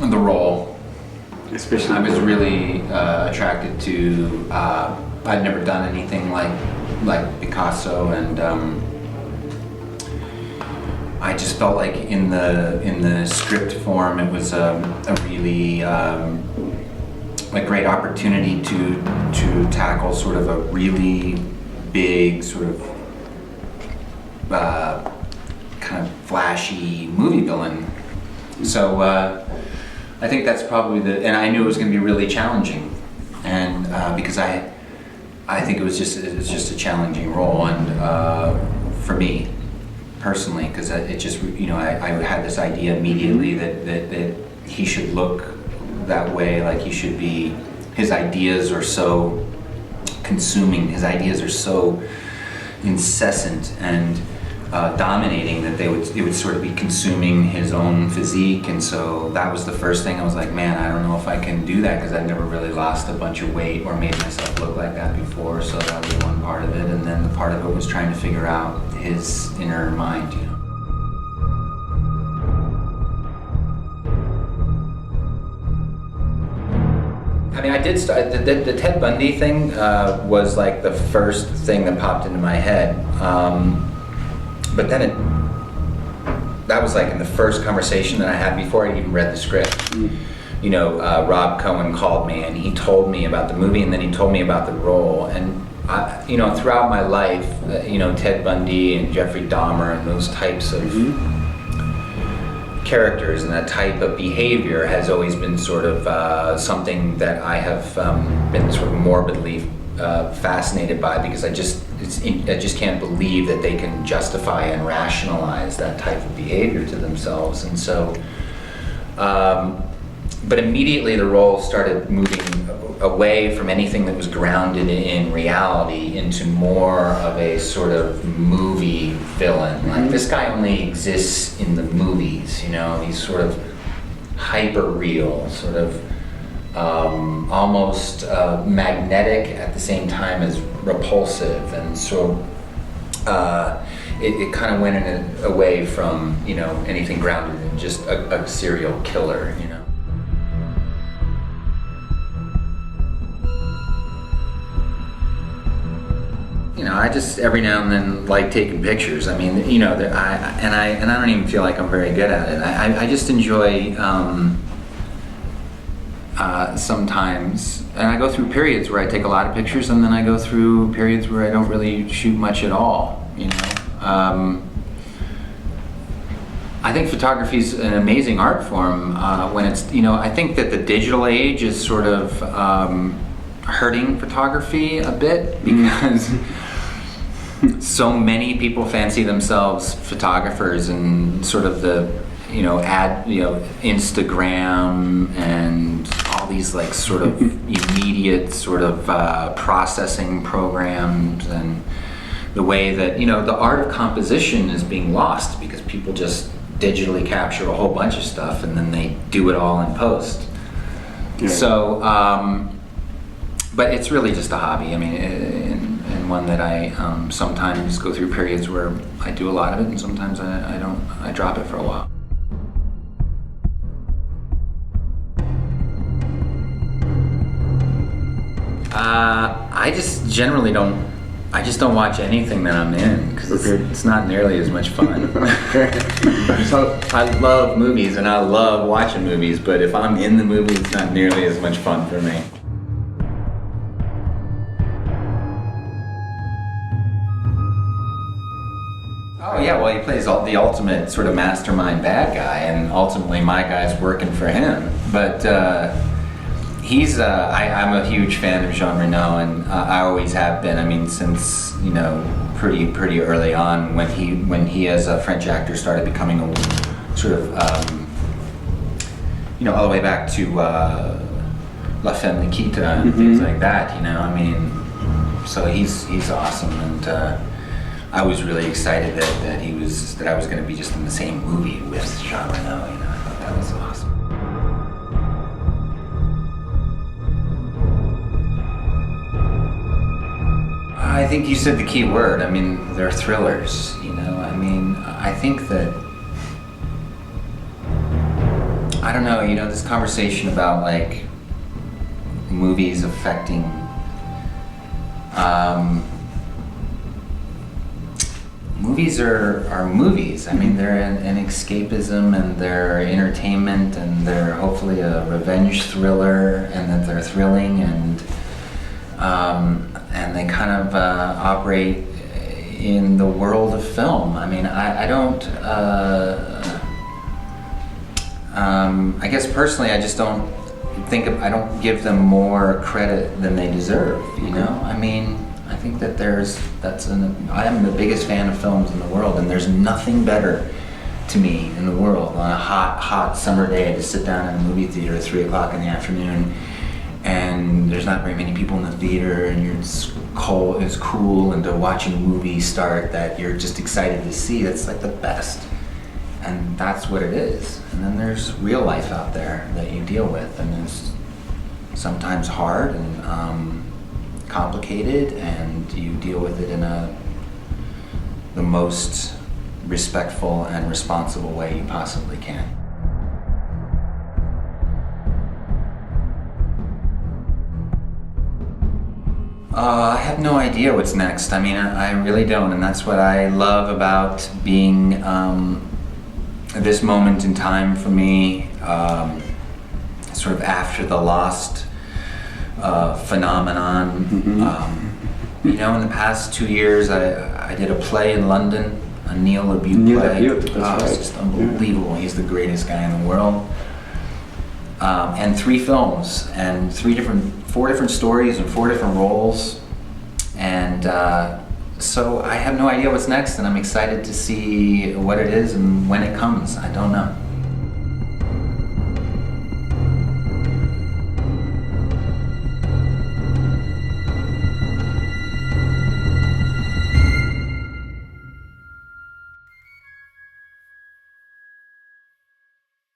the role. Especially, I was really attracted to. I'd never done anything like Picasso, and I just felt like in the script form, it was a really a great opportunity to tackle sort of a really big sort of kind of flashy movie villain. So I think that's probably and I knew it was going to be really challenging, and because I think it was just a challenging role, and for me personally, because it just, you know, I had this idea immediately that he should look that way, like he should be. His ideas are so consuming. His ideas are so incessant and dominating that it would sort of be consuming his own physique, and so that was the first thing I was like, man, I don't know if I can do that, because I've never really lost a bunch of weight or made myself look like that before. So that was one part of it, and then the part of it was trying to figure out his inner mind, you know. I mean, I did start, the Ted Bundy thing was like the first thing that popped into my head. But then that was like in the first conversation that I had before I even read the script. You know, Rob Cohen called me and he told me about the movie, and then he told me about the role. And you know, throughout my life, you know, Ted Bundy and Jeffrey Dahmer and those types of characters and that type of behavior has always been sort of something that I have been sort of morbidly fascinated by, because I just can't believe that they can justify and rationalize that type of behavior to themselves. And so, but immediately the role started moving away from anything that was grounded in reality into more of a sort of movie villain. Like, this guy only exists in the movies, you know. He's sort of hyper real, sort of almost magnetic at the same time as repulsive, and so it kind of went away from, you know, anything grounded in just a serial killer, you know. You know, I just every now and then like taking pictures. I mean, you know, I don't even feel like I'm very good at it. I just enjoy sometimes, and I go through periods where I take a lot of pictures, and then I go through periods where I don't really shoot much at all. You know, I think photography is an amazing art form when it's, you know, I think that the digital age is sort of hurting photography a bit, because so many people fancy themselves photographers, and sort of the, you know, Instagram and all these like sort of immediate sort of processing programs, and the way that, you know, the art of composition is being lost because people just digitally capture a whole bunch of stuff and then they do it all in post. Yeah. So, but it's really just a hobby. I mean, and one that I sometimes go through periods where I do a lot of it, and sometimes I don't. I drop it for a while. I just generally don't. I just don't watch anything that I'm in, because it's not nearly as much fun. So I love movies and I love watching movies, but if I'm in the movie, it's not nearly as much fun for me. Oh yeah, well, he plays the ultimate sort of mastermind bad guy, and ultimately my guy's working for him. But I'm a huge fan of Jean Reno, and I always have been. I mean, since, you know, pretty early on, when he as a French actor started becoming a sort of you know, all the way back to La Femme Nikita and things like that. You know, I mean, so he's awesome, and I was really excited that I was going to be just in the same movie with Jean Reno. You know, I thought that was awesome. I think you said the key word. I mean, they're thrillers, you know. I mean, I think that I don't know, this conversation about like movies affecting movies are movies. I mean, they're an escapism, and they're entertainment, and they're hopefully a revenge thriller, and that they're thrilling, and they kind of operate in the world of film. I mean, I don't. I guess personally, I just don't I don't give them more credit than they deserve. I mean, I think that I am the biggest fan of films in the world, and there's nothing better to me in the world on a hot summer day to sit down in a movie theater at 3 o'clock in the afternoon, and there's not very many people in the theater, and it's cool, and to watch a movie start that you're just excited to see. That's like the best. And that's what it is. And then there's real life out there that you deal with, and it's sometimes hard and complicated, and you deal with it in the most respectful and responsible way you possibly can. I have no idea what's next. I mean, I really don't, and that's what I love about being this moment in time for me, sort of after the Lost phenomenon. Mm-hmm. In the past 2 years, I did a play in London, a Neil LaBute play. That's right. It's just unbelievable. Yeah. He's the greatest guy in the world. And 3 films, and 4 different stories and 4 different roles. And so I have no idea what's next, and I'm excited to see what it is and when it comes. I don't know.